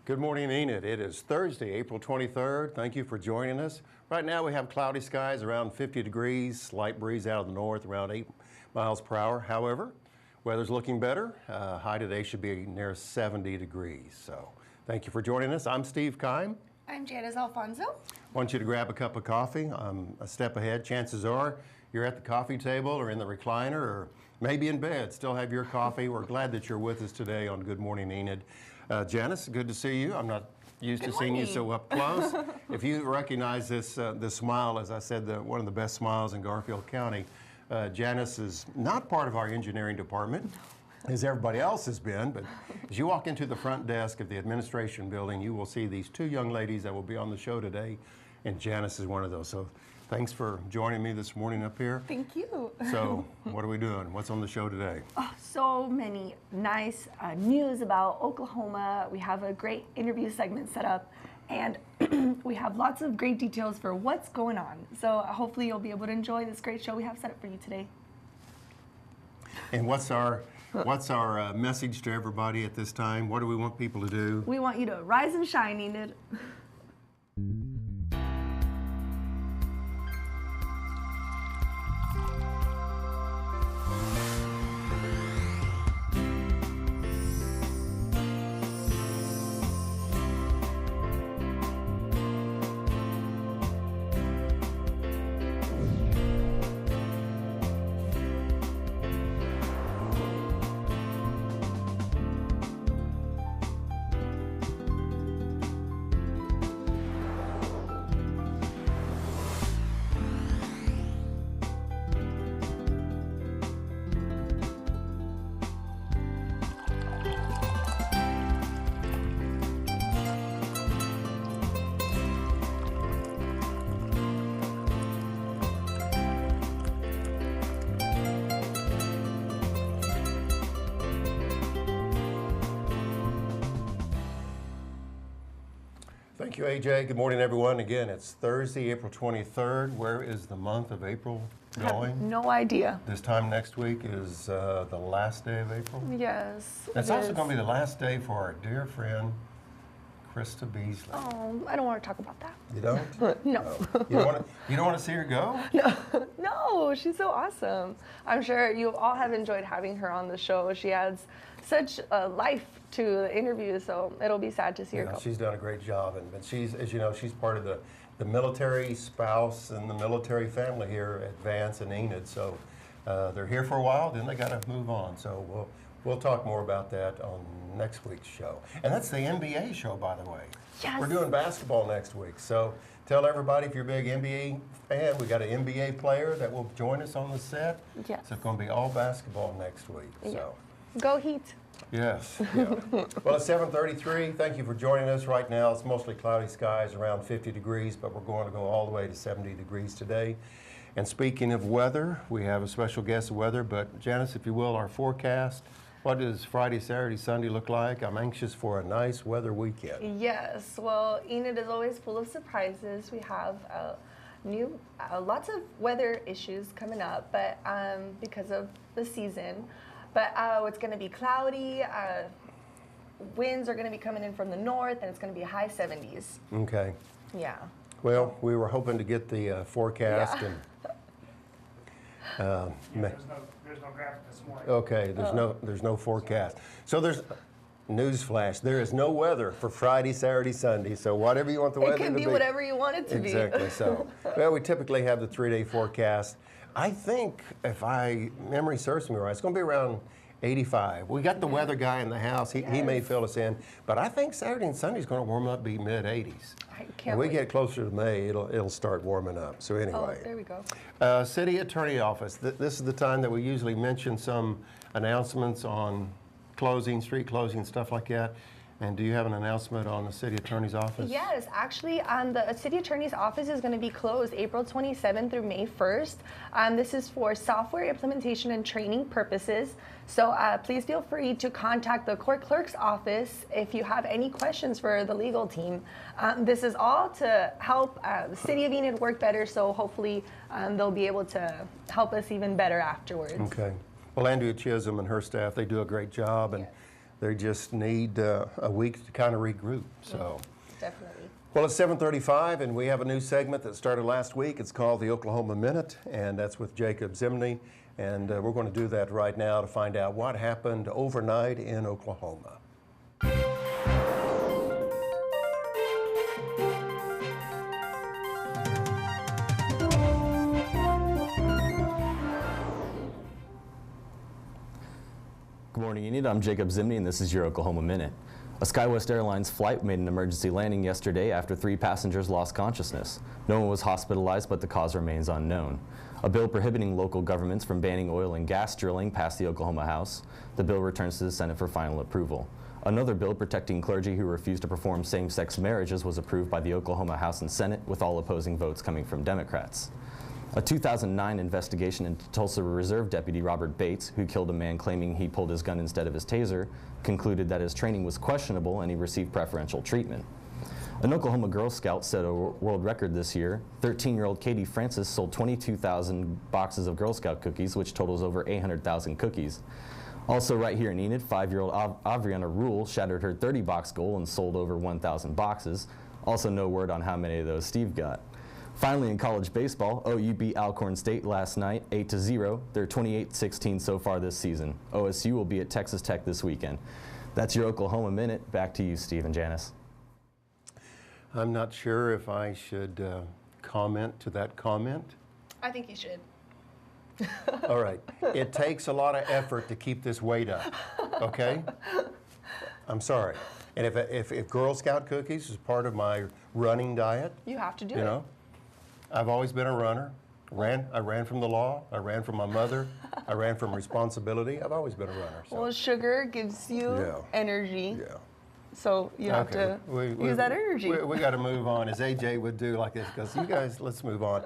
Good morning, Enid. It is Thursday, April 23rd. Thank you for joining us. Right now we have cloudy skies around 50 degrees, slight breeze out of the north around 8 miles per hour. However, weather's looking better. High today should be near 70 degrees. So thank you for joining us. I'm Steve Kime. I'm Janice Alfonso. I want you to grab a cup of coffee. I'm a step ahead. Chances are you're at the coffee table or in the recliner or maybe in bed. Still have your coffee. We're glad that you're with us today on Good Morning, Enid. Janice, good to see you. I'm not used to seeing you so up close. If you recognize this smile, as I said, one of the best smiles in Garfield County, Janice is not part of our engineering department, as everybody else has been, but as you walk into the front desk of the administration building, you will see these two young ladies that will be on the show today, and Janice is one of those. So thanks for joining me this morning up here. Thank you. So what are we doing? What's on the show today? Oh, so many nice news about Oklahoma. We have a great interview segment set up, and we have lots of great details for what's going on. So hopefully you'll be able to enjoy this great show we have set up for you today. And what's our message to everybody at this time? What do we want people to do? We want you to rise and shine, Enid. Thank you, AJ. Good morning, everyone. Again, it's Thursday, April 23rd. Where is the month of April going? I have no idea. This time next week is the last day of April. Yes. It's also going to be the last day for our dear friend, Krista Beasley. Oh, I don't want to talk about that. You don't? No. You don't want to see her go? No, she's so awesome. I'm sure you all have enjoyed having her on the show. She adds such a life to the interview, so it'll be sad to see her go. She's done a great job, and she's, as you know, she's part of the military spouse and the military family here at Vance and Enid. So they're here for a while, then they got to move on. So we'll talk more about that on next week's show. And that's the NBA show, by the way. Yes. We're doing basketball next week. So tell everybody, if you're a big NBA fan, we got an NBA player that will join us on the set. Yes. So it's going to be all basketball next week. Yeah. So. Go Heat. Yes. Yeah. Well, it's 7:33. Thank you for joining us. Right now, it's mostly cloudy skies, around 50 degrees, but we're going to go all the way to 70 degrees today. And speaking of weather, we have a special guest of weather, but Janice, if you will, our forecast. What does Friday, Saturday, Sunday look like? I'm anxious for a nice weather weekend. Yes. Well, Enid is always full of surprises. We have lots of weather issues coming up, but because of the season. But it's going to be cloudy. Winds are going to be coming in from the north, and it's going to be high 70s. Okay. Yeah. Well, we were hoping to get the forecast. Yeah. And, There's no graphic this morning. okay, there's no forecast. So there's newsflash. There is no weather for Friday, Saturday, Sunday. So whatever you want the weather to be. It can be whatever you want it to be. Exactly. So, well, we typically have the 3-day forecast. I think, if memory serves me right, it's going to be around 85. We got the weather guy in the house. He may fill us in, but I think Saturday and Sunday is going to warm up, be mid-80s. I can't When we wait. get closer to May, it'll start warming up. So anyway. Oh, there we go. City Attorney Office. This is the time that we usually mention some announcements on closing, street closing, stuff like that. And do you have an announcement on the City Attorney's Office? Yes, actually, the City Attorney's Office is going to be closed April 27th through May 1st. This is for software implementation and training purposes. So please feel free to contact the Court Clerk's Office if you have any questions for the legal team. This is all to help the City of Enid work better, so hopefully they'll be able to help us even better afterwards. Okay. Well, Andrea Chisholm and her staff, they do a great job, and They just need a week to kind of regroup. So. Definitely. Well, it's 7:35, and we have a new segment that started last week. It's called the Oklahoma Minute, and that's with Jacob Zimny. And we're going to do that right now to find out what happened overnight in Oklahoma. Good morning, Enid. I'm Jacob Zimny, and this is your Oklahoma Minute. A SkyWest Airlines flight made an emergency landing yesterday after 3 passengers lost consciousness. No one was hospitalized, but the cause remains unknown. A bill prohibiting local governments from banning oil and gas drilling passed the Oklahoma House. The bill returns to the Senate for final approval. Another bill protecting clergy who refuse to perform same-sex marriages was approved by the Oklahoma House and Senate, with all opposing votes coming from Democrats. A 2009 investigation into Tulsa Reserve Deputy Robert Bates, who killed a man claiming he pulled his gun instead of his taser, concluded that his training was questionable and he received preferential treatment. An Oklahoma Girl Scout set a world record this year. 13-year-old Katie Francis sold 22,000 boxes of Girl Scout cookies, which totals over 800,000 cookies. Also right here in Enid, 5-year-old Avriana Rule shattered her 30-box goal and sold over 1,000 boxes. Also no word on how many of those Steve got. Finally, in college baseball, OU beat Alcorn State last night 8-0. They're 28-16 so far this season. OSU will be at Texas Tech this weekend. That's your Oklahoma Minute. Back to you, Steve and Janice. I'm not sure if I should comment to that comment. I think you should. All right. It takes a lot of effort to keep this weight up, okay? I'm sorry. And if Girl Scout cookies is part of my running diet, You have to do you it. know, I've always been a runner. I ran from the law. I ran from my mother. I ran from responsibility. I've always been a runner. So. Well, sugar gives you energy. Yeah. So you have to use that energy. We got to move on, as AJ would do like this, because you guys, let's move on.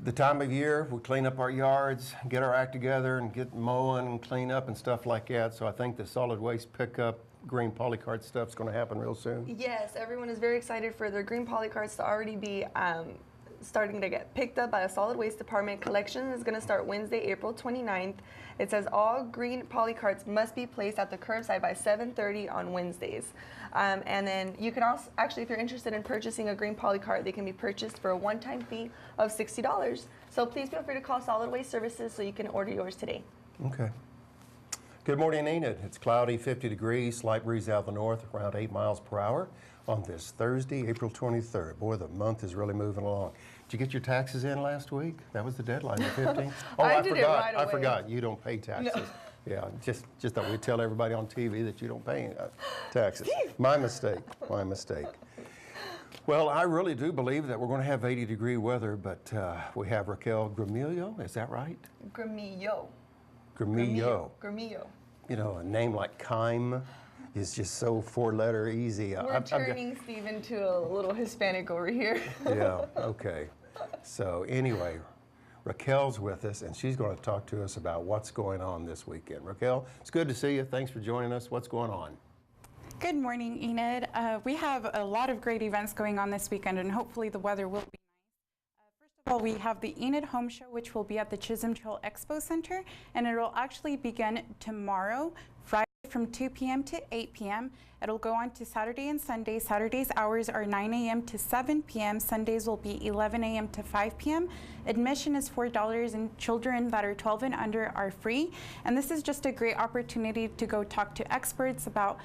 The time of year, we clean up our yards, get our act together, and get mowing and clean up and stuff like that. So I think the solid waste pickup, green polycart stuff's going to happen real soon. Yes, everyone is very excited for their green polycarts to already be starting to get picked up by a solid waste department. Collection is going to start Wednesday, April 29th. It says all green polycarts must be placed at the curbside by 7:30 on Wednesdays. And then you can also, actually, if you're interested in purchasing a green polycart, they can be purchased for a one-time fee of $60. So please feel free to call Solid Waste Services so you can order yours today. Okay. Good morning, Enid. It's cloudy, 50 degrees, slight breeze out the north, around 8 miles per hour on this Thursday, April 23rd. Boy, the month is really moving along. Did you get your taxes in last week? That was the deadline, the 15th? Oh, I did it right I away. forgot. You don't pay taxes. No. Yeah, just thought we'd tell everybody on TV that you don't pay taxes. My mistake, my mistake. Well, I really do believe that we're going to have 80-degree weather, but we have Raquel Gramillo, is that right? Gramillo. Gramillo. Gramillo. You know, a name like Kime is just so 4-letter easy. We're turning Steve into a little Hispanic over here. Yeah, okay. So anyway, Raquel's with us, and she's going to talk to us about what's going on this weekend. Raquel, it's good to see you. Thanks for joining us. What's going on? Good morning, Enid. We have a lot of great events going on this weekend, and hopefully the weather will be nice. First of all, we have the Enid Home Show, which will be at the Chisholm Trail Expo Center, and it will actually begin tomorrow, Friday, from 2 p.m. to 8 p.m. It'll go on to Saturday and Sunday. Saturday's hours are 9 a.m. to 7 p.m. Sundays will be 11 a.m. to 5 p.m. Admission is $4, and children that are 12 and under are free. And this is just a great opportunity to go talk to experts about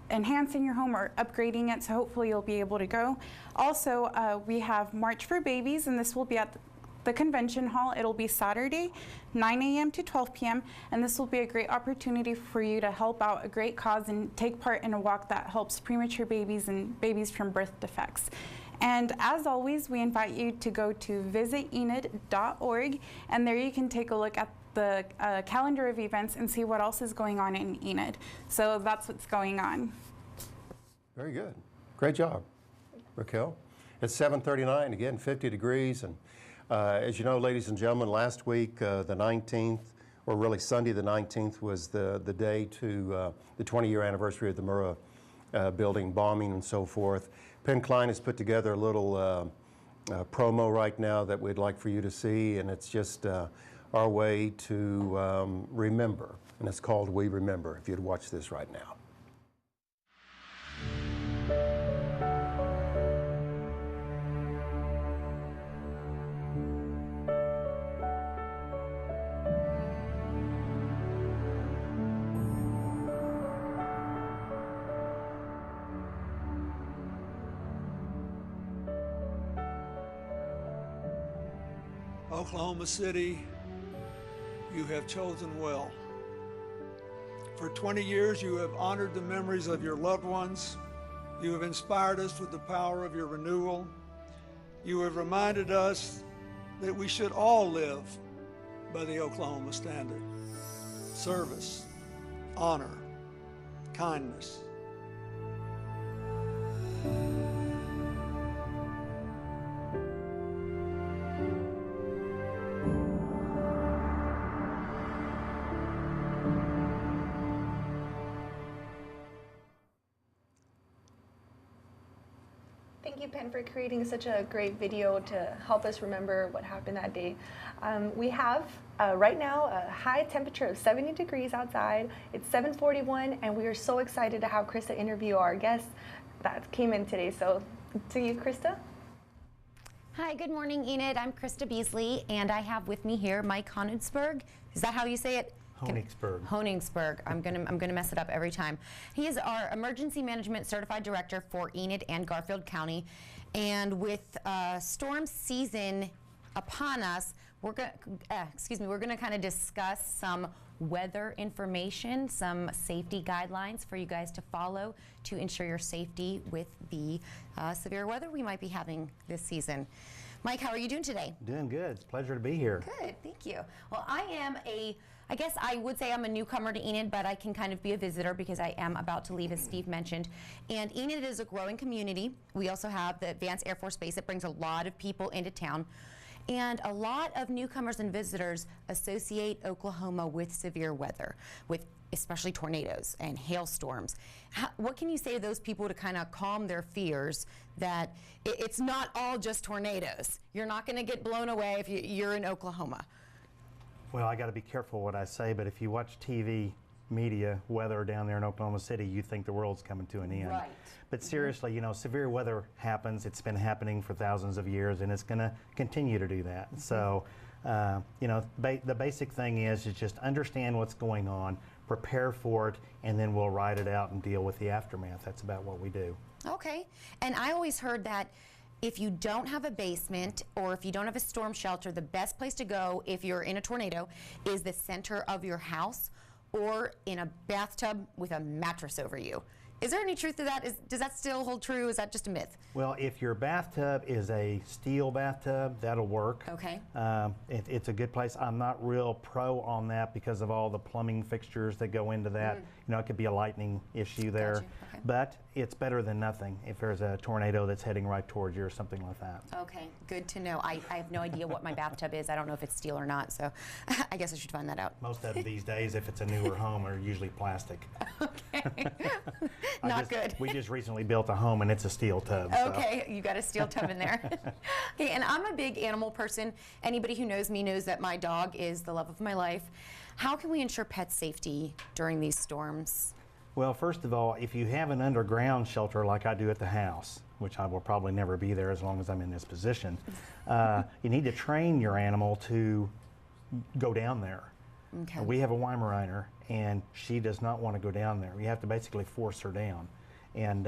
enhancing your home or upgrading it, so hopefully you'll be able to go. Also, we have March for Babies, and this will be at the convention hall. It'll be Saturday, 9 a.m. to 12 p.m. and this will be a great opportunity for you to help out a great cause and take part in a walk that helps premature babies and babies from birth defects. And as always, we invite you to go to visitenid.org, and there you can take a look at the calendar of events and see what else is going on in Enid. So that's what's going on. Very good. Great job, Raquel. It's 7:39, again, 50 degrees. And as you know, ladies and gentlemen, last week, the 19th, or really Sunday the 19th, was the day to the 20-year anniversary of the Murrah building bombing and so forth. Penn Klein has put together a little promo right now that we'd like for you to see, and it's just our way to remember and it's called We Remember, if you'd watch this right now. Oklahoma City, you have chosen well. For 20 years, you have honored the memories of your loved ones. You have inspired us with the power of your renewal. You have reminded us that we should all live by the Oklahoma standard: service, honor, kindness. Thank you, Penn, for creating such a great video to help us remember what happened that day. We have right now a high temperature of 70 degrees outside. It's 7:41, and we are so excited to have Krista interview our guest that came in today. So to you, Krista. Hi, good morning, Enid. I'm Krista Beasley, and I have with me here Mike Honigsberg. Is that how you say it? Honigsberg. I'm gonna mess it up every time. He is our Emergency Management Certified Director for Enid and Garfield County. And with storm season upon us, we're gonna kind of discuss some weather information, some safety guidelines for you guys to follow to ensure your safety with the severe weather we might be having this season. Mike, how are you doing today? Doing good. It's a pleasure to be here. Good, thank you. Well, I guess I would say I'm a newcomer to Enid, but I can kind of be a visitor because I am about to leave, as Steve mentioned. And Enid is a growing community. We also have the Vance Air Force Base that brings a lot of people into town. And a lot of newcomers and visitors associate Oklahoma with severe weather, with especially tornadoes and hailstorms. What can you say to those people to kind of calm their fears that it's not all just tornadoes? You're not going to get blown away if you're in Oklahoma. Well, I got to be careful what I say, but if you watch TV, media, weather down there in Oklahoma City, you think the world's coming to an end. Right. But seriously, you know, severe weather happens. It's been happening for thousands of years, and it's going to continue to do that. So, you know, the basic thing is just understand what's going on, prepare for it, and then we'll ride it out and deal with the aftermath. That's about what we do. Okay. And I always heard that if you don't have a basement or if you don't have a storm shelter, the best place to go if you're in a tornado is the center of your house or in a bathtub with a mattress over you. Is there any truth to that? Does that still hold true? Is that just a myth? Well, if your bathtub is a steel bathtub, that'll work. Okay. It's a good place. I'm not real pro on that because of all the plumbing fixtures that go into that. You know, it could be a lightning issue there. Gotcha. Okay. But it's better than nothing if there's a tornado that's heading right towards you or something like that. Okay, good to know. I have no idea what my bathtub is. I don't know if it's steel or not, so I guess I should find that out. Most of them these days, if it's a newer home, are usually plastic. Okay. Not good. We just recently built a home and it's a steel tub. Okay, you got a steel tub in there. Okay, and I'm a big animal person. Anybody who knows me knows that my dog is the love of my life. How can we ensure pet safety during these storms? Well, first of all, if you have an underground shelter like I do at the house, which I will probably never be there as long as I'm in this position, you need to train your animal to go down there. Okay. We have a Weimaraner, and she does not want to go down there. You have to basically force her down. And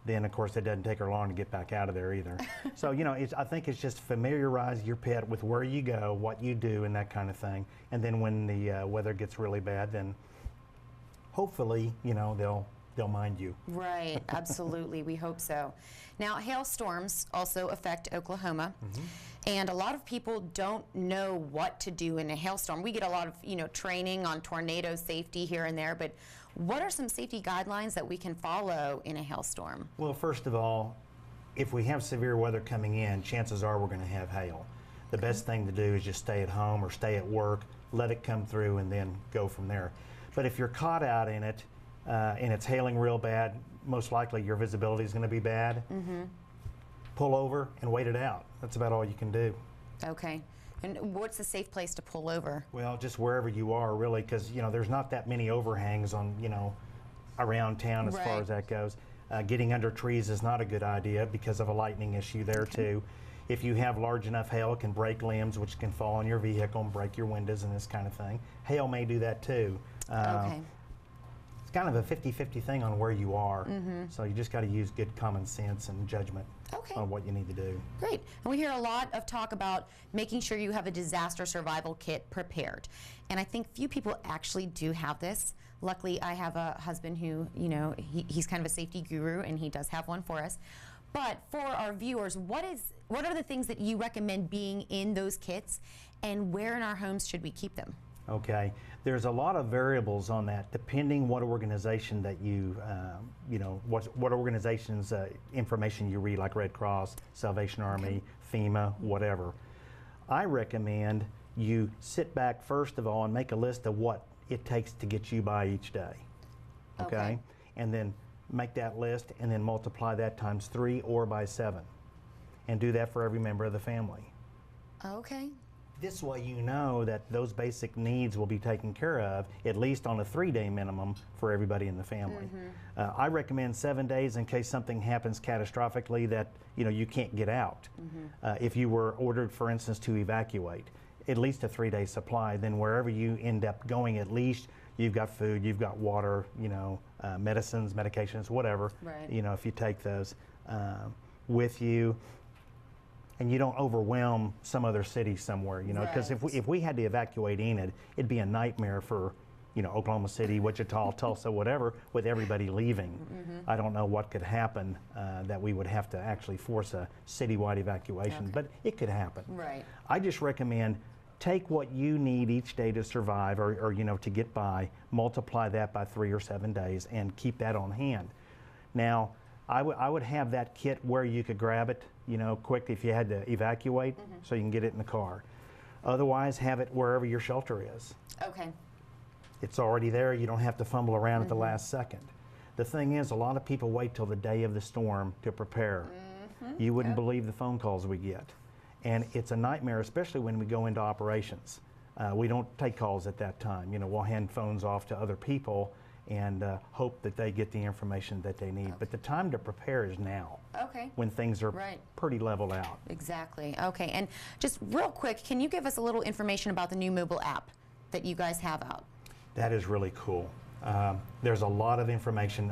then, of course, it doesn't take her long to get back out of there either. So, you know, I think it's just familiarize your pet with where you go, what you do, and that kind of thing. And then when the weather gets really bad, then hopefully, you know, they'll mind you. Right, absolutely. We hope so. Now, hailstorms also affect Oklahoma. And a lot of people don't know what to do in a hailstorm. We get a lot of, you know, training on tornado safety here and there, but what are some safety guidelines that we can follow in a hailstorm? Well, first of all, if we have severe weather coming in, chances are we're going to have hail. The best thing to do is just stay at home or stay at work, let it come through, and then go from there. But if you're caught out in it and it's hailing real bad, most likely your visibility is going to be bad. Pull over and wait it out. That's about all you can do. Okay. And what's a safe place to pull over? Well, just wherever you are, really, because there's not that many overhangs on around town as far Right. as that goes. Getting under trees is not a good idea because of a lightning issue there too. If you have large enough hail, it can break limbs, which can fall on your vehicle and break your windows and this kind of thing. Hail may do that too. Okay. It's kind of a 50-50 thing on where you are. So you just got to use good common sense and judgment Okay. on what you need to do. Great. And we hear a lot of talk about making sure you have a disaster survival kit prepared. And I think few people actually do have this. Luckily, I have a husband who, he's kind of a safety guru, and he does have one for us. But for our viewers, what are the things that you recommend being in those kits, and where in our homes should we keep them? Okay, there's a lot of variables on that, depending what organization that what organization's information you read, like Red Cross, Salvation Army, FEMA, whatever. I recommend you sit back first of all and make a list of what it takes to get you by each day. Okay? And then make that list and then multiply that times 3 or by 7. And do that for every member of the family. Okay. This way you know that those basic needs will be taken care of, at least on a 3-day minimum for everybody in the family. I recommend 7 days in case something happens catastrophically that you can't get out. If you were ordered, for instance, to evacuate, at least a 3-day supply, then wherever you end up going, at least you've got food, you've got water, medicines, medications, whatever, Right. If you take those with you. And you don't overwhelm some other city somewhere, because Right. if we had to evacuate Enid, it'd be a nightmare for, Oklahoma City, Wichita, Tulsa, whatever, with everybody leaving. I don't know what could happen that we would have to actually force a citywide evacuation, but it could happen. Right. I just recommend take what you need each day to survive or to get by, multiply that by 3 or 7 days, and keep that on hand. Now, I would have that kit where you could grab it, quick if you had to evacuate, so you can get it in the car. Otherwise, have it wherever your shelter is. Okay. It's already there. You don't have to fumble around at the last second. The thing is, a lot of people wait till the day of the storm to prepare. You wouldn't believe the phone calls we get. And it's a nightmare, especially when we go into operations. We don't take calls at that time. We'll hand phones off to other people and hope that they get the information that they need. But the time to prepare is now, Okay. when things are Right. pretty leveled out. Exactly. Okay. And just real quick, can you give us a little information about the new mobile app that you guys have out? That is really cool. There's a lot of information.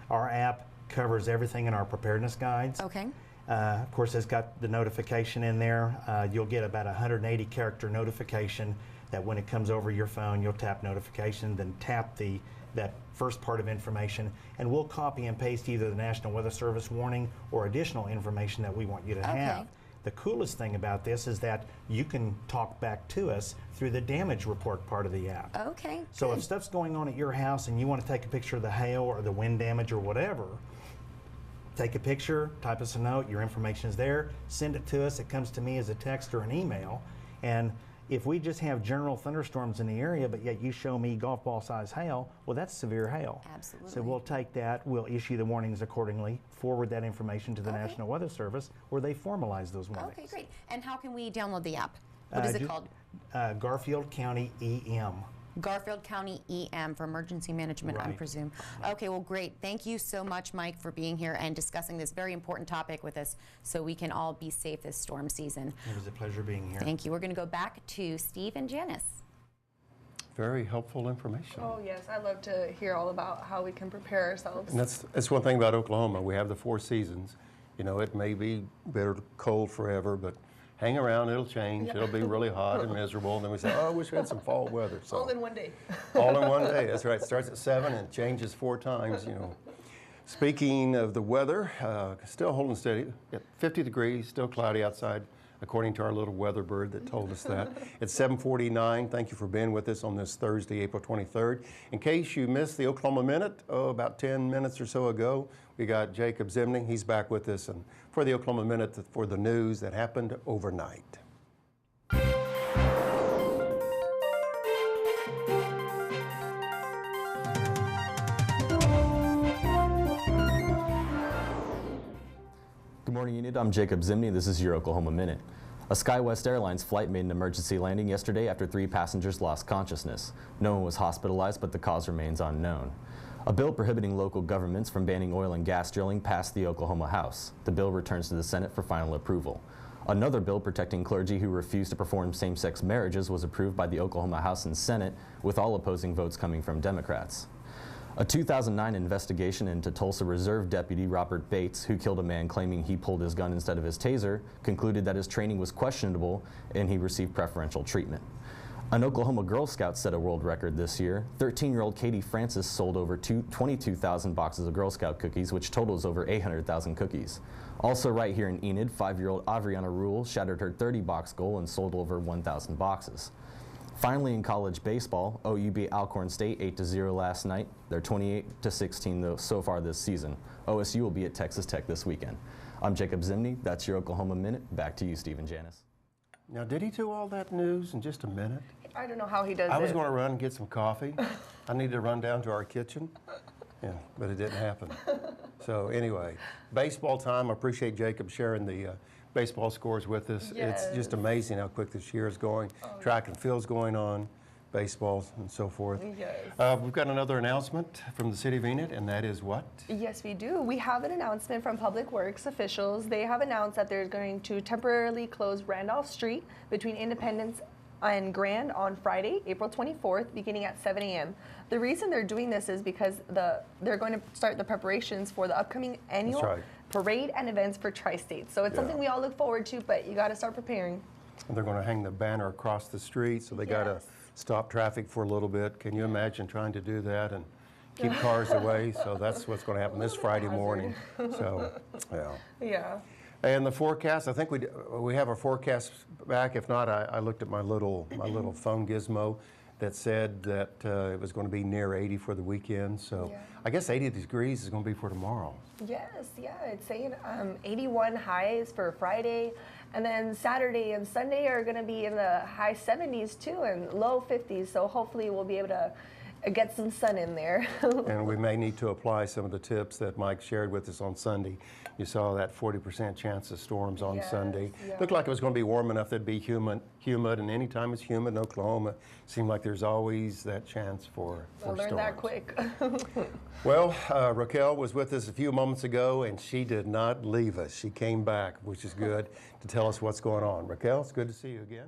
Our app covers everything in our preparedness guides. Okay. Of course, it's got the notification in there. You'll get about 180 character notification that when it comes over your phone, you'll tap notification, then tap that first part of information, and we'll copy and paste either the National Weather Service warning or additional information that we want you to have. The coolest thing about this is that you can talk back to us through the damage report part of the app. Okay. So if stuff's going on at your house and you want to take a picture of the hail or the wind damage or whatever, take a picture, type us a note, your information is there, send it to us. It comes to me as a text or an email. And if we just have general thunderstorms in the area, but yet you show me golf ball size hail, well, that's severe hail. Absolutely. So we'll take that, we'll issue the warnings accordingly, forward that information to the National Weather Service, where they formalize those warnings. Okay, great. And how can we download the app? What is it called? Garfield County EM. Garfield County EM for emergency management, I Right. presume. Okay, well, great. Thank you so much, Mike, for being here and discussing this very important topic with us so we can all be safe this storm season. It was a pleasure being here. Thank you. We're going to go back to Steve and Janice. Very helpful information. Oh, yes. I love to hear all about how we can prepare ourselves. And that's one thing about Oklahoma. We have the 4 seasons. It may be bitter cold forever, but hang around, it'll change. It'll be really hot and miserable, and then we say, oh, I wish we had some fall weather. So All in one day. all in one day, that's right. It starts at 7 and changes 4 times, Speaking of the weather, still holding steady at 50 degrees, still cloudy outside, according to our little weather bird that told us that. It's 7:49. Thank you for being with us on this Thursday, April 23rd. In case you missed the Oklahoma Minute, about 10 minutes or so ago, we got Jacob Zimny. He's back with us and for the Oklahoma Minute for the news that happened overnight. Good morning, Enid. I'm Jacob Zimny. This is your Oklahoma Minute. A SkyWest Airlines flight made an emergency landing yesterday after 3 passengers lost consciousness. No one was hospitalized, but the cause remains unknown. A bill prohibiting local governments from banning oil and gas drilling passed the Oklahoma House. The bill returns to the Senate for final approval. Another bill protecting clergy who refuse to perform same-sex marriages was approved by the Oklahoma House and Senate, with all opposing votes coming from Democrats. A 2009 investigation into Tulsa Reserve Deputy Robert Bates, who killed a man claiming he pulled his gun instead of his taser, concluded that his training was questionable and he received preferential treatment. An Oklahoma Girl Scout set a world record this year. 13-year-old Katie Francis sold over 22,000 boxes of Girl Scout cookies, which totals over 800,000 cookies. Also right here in Enid, 5-year-old Adriana Rule shattered her 30-box goal and sold over 1,000 boxes. Finally, in college baseball, OU beat Alcorn State 8-0 last night. They're 28-16 though so far this season. OSU will be at Texas Tech this weekend. I'm Jacob Zimny. That's your Oklahoma Minute. Back to you, Steve and Janice. Now, did he do all that news in just a minute? I don't know how he does it. I was going to run and get some coffee. I needed to run down to our kitchen, but it didn't happen. So anyway, baseball time. I appreciate Jacob sharing the baseball scores with us. Yes. It's just amazing how quick this year is going. Track and field's going on, baseball and so forth. Yes. We've got another announcement from the city of Enid, and that is what? Yes, we do. We have an announcement from Public Works officials. They have announced that they're going to temporarily close Randolph Street between Independence and Grand on Friday, April 24th, beginning at 7 a.m. The reason they're doing this is because they're going to start the preparations for the upcoming annual parade and events for Tri-State. So it's something we all look forward to, but you got to start preparing. And they're going to hang the banner across the street, so they got to stop traffic for a little bit. Can you imagine trying to do that and keep cars away? So that's what's going to happen this Friday morning. So, Yeah. And the forecast, I think we have our forecast back. If not, I looked at my little phone gizmo that said that it was going to be near 80 for the weekend. So I guess 80 degrees is going to be for tomorrow. Yes, it's saying 81 highs for Friday, and then Saturday and Sunday are going to be in the high 70s too and low 50s. So hopefully we'll be able to get some sun in there. And we may need to apply some of the tips that Mike shared with us on Sunday. You saw that 40% chance of storms on Sunday. Looked like it was going to be warm enough that it'd be humid, and anytime it's humid in Oklahoma, it seemed like there's always that chance for storms. I learned that quick. Well, Raquel was with us a few moments ago, and she did not leave us. She came back, which is good, to tell us what's going on. Raquel, it's good to see you again.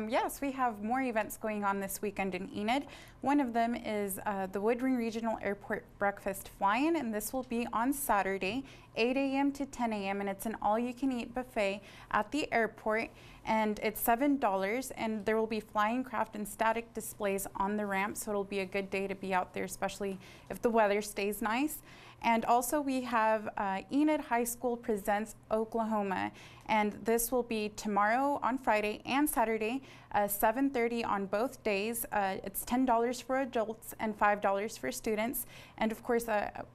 Yes, we have more events going on this weekend in Enid. One of them is the Woodring Regional Airport Breakfast Fly-In, and this will be on Saturday, 8 a.m. to 10 a.m., and it's an all-you-can-eat buffet at the airport, and it's $7, and there will be flying craft and static displays on the ramp, so it'll be a good day to be out there, especially if the weather stays nice. And also we have Enid High School Presents Oklahoma, and this will be tomorrow on Friday and Saturday, 7:30 on both days. It's $10 for adults and $5 for students. And of course,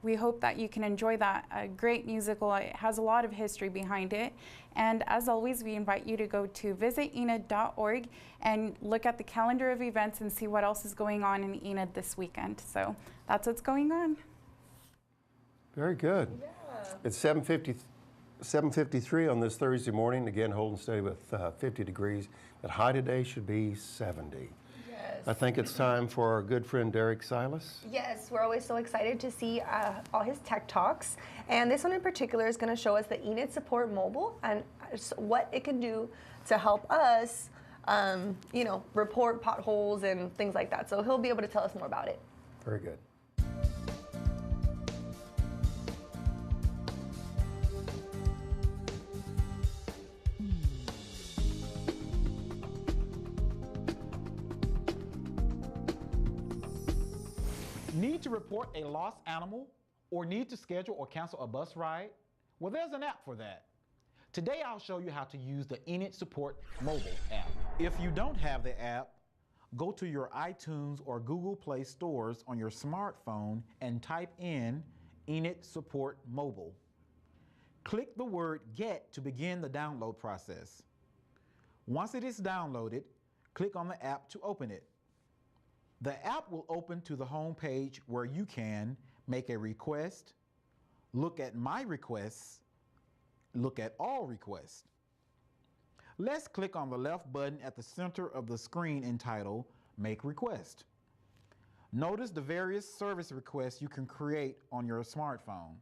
we hope that you can enjoy that great musical. It has a lot of history behind it. And as always, we invite you to go to visitenid.org and look at the calendar of events and see what else is going on in Enid this weekend. So that's what's going on. Very good. It's 7:53 on this Thursday morning. Again, holding steady with 50 degrees. But high today should be 70. Yes. I think it's time for our good friend Derrick Silas. Yes, we're always so excited to see all his tech talks. And this one in particular is going to show us the Enid Support Mobile and what it can do to help us, report potholes and things like that. So he'll be able to tell us more about it. Very good. Need to report a lost animal or need to schedule or cancel a bus ride? Well, there's an app for that. Today I'll show you how to use the Enid Support Mobile app. If you don't have the app, go to your iTunes or Google Play stores on your smartphone and type in Enid Support Mobile. Click the word Get to begin the download process. Once it is downloaded, click on the app to open it. The app will open to the home page where you can make a request, look at My Requests, look at All Requests. Let's click on the left button at the center of the screen entitled Make Request. Notice the various service requests you can create on your smartphone.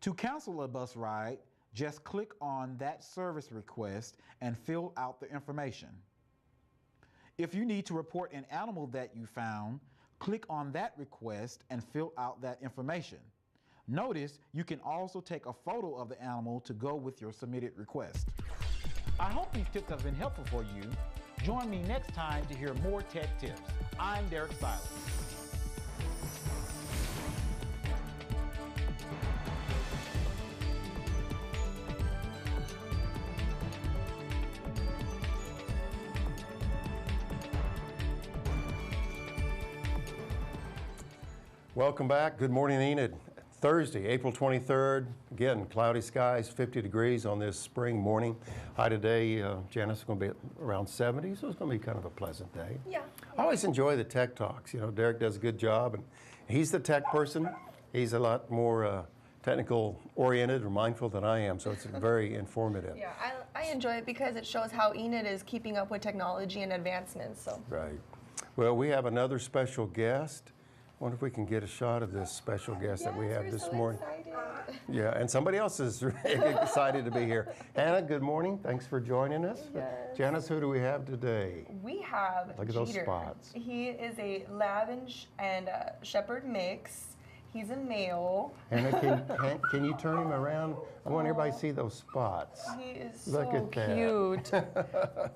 To cancel a bus ride, just click on that service request and fill out the information. If you need to report an animal that you found, click on that request and fill out that information. Notice you can also take a photo of the animal to go with your submitted request. I hope these tips have been helpful for you. Join me next time to hear more tech tips. I'm Derrick Silas. Welcome back. Good morning, Enid. Thursday, April 23rd. Again, cloudy skies, 50 degrees on this spring morning. High today, Janice, is going to be around 70, so it's going to be kind of a pleasant day. Yeah. I always enjoy the tech talks. You know, Derrick does a good job, and he's the tech person. He's a lot more technical oriented or mindful than I am, so it's very informative. Yeah, I enjoy it because it shows how Enid is keeping up with technology and advancements. So. Right. Well, we have another special guest. I wonder if we can get a shot of this special guest that we have this morning. Excited. Yeah, and somebody else is excited to be here. Hannah, good morning. Thanks for joining us. Yes. Janice, who do we have today? We have Look at those Jeter. spots. He is a Lab and Shepherd mix. He's a male. Hannah, can you turn him around? I want everybody to see those spots. He is Look so at that.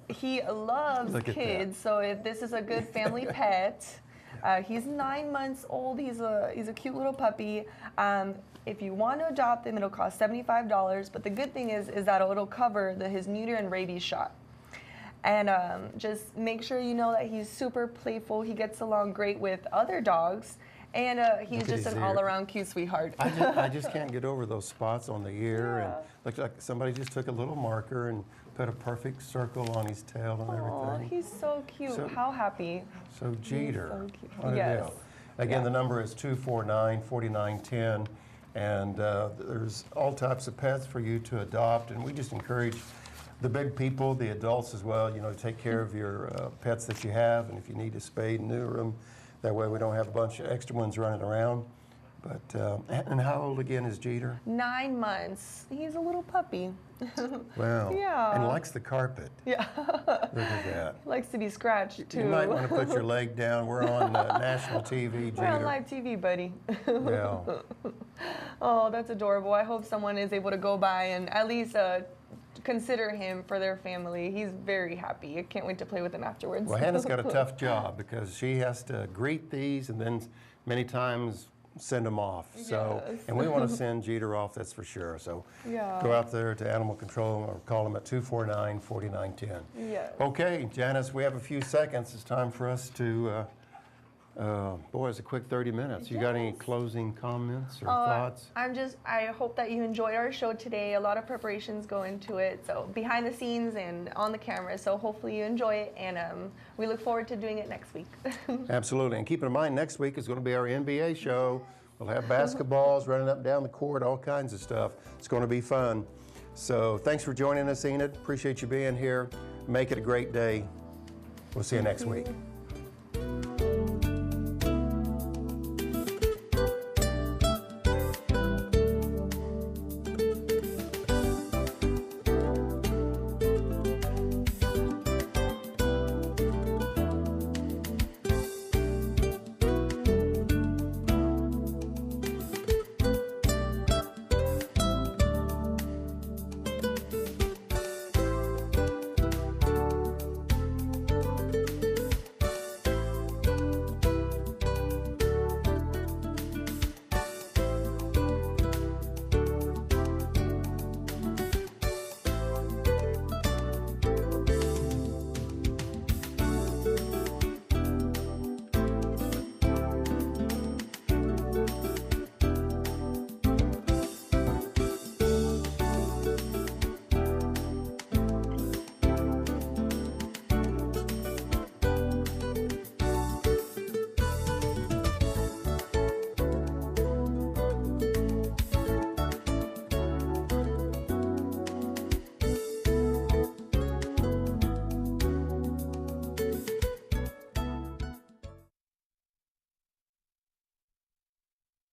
cute. He loves Look at kids, so if this is a good family pet. He's 9 months old. He's a cute little puppy. If you want to adopt him, it'll cost $75. But the good thing is that it'll cover his neuter and rabies shot. And just make sure you know that he's super playful. He gets along great with other dogs. And he's just an all-around cute sweetheart. I just can't get over those spots on the ear. Yeah. And looks like somebody just took a little marker and put a perfect circle on his tail and Oh, everything. he's so cute. So- How happy. So Jeter. so cute. What a Yes. deal. Again, the number is 249-4910, and there's all types of pets for you to adopt, and we just encourage the big people, the adults as well, you know, to take care of your pets that you have, and if you need to spay and neuter them, that way we don't have a bunch of extra ones running around. But, and how old again is Jeter? 9 months. He's a little puppy. Wow. Yeah. And likes the carpet. Yeah. Look at that. Likes to be scratched, too. You might want to put your leg down. We're on national TV, Jeter. We're on live TV, buddy. Yeah. Oh, that's adorable. I hope someone is able to go by and at least consider him for their family. He's very happy. I can't wait to play with him afterwards. Well, Hannah's got a tough job because she has to greet these and then many times send them off. So, Yes. and we want to send Jeter off, that's for sure. So Yeah. go out there to Animal Control or call them at 249-4910. Yes. Okay, Janice, we have a few seconds. It's time for us to, boy, it's a quick 30 minutes. You got any closing comments or thoughts? I hope that you enjoyed our show today. A lot of preparations go into it, so behind the scenes and on the camera. So hopefully you enjoy it, and we look forward to doing it next week. Absolutely. And keep in mind, next week is going to be our NBA show. We'll have basketballs running up and down the court, all kinds of stuff. It's going to be fun. So thanks for joining us, Enid. Appreciate you being here. Make it a great day. We'll see you next week.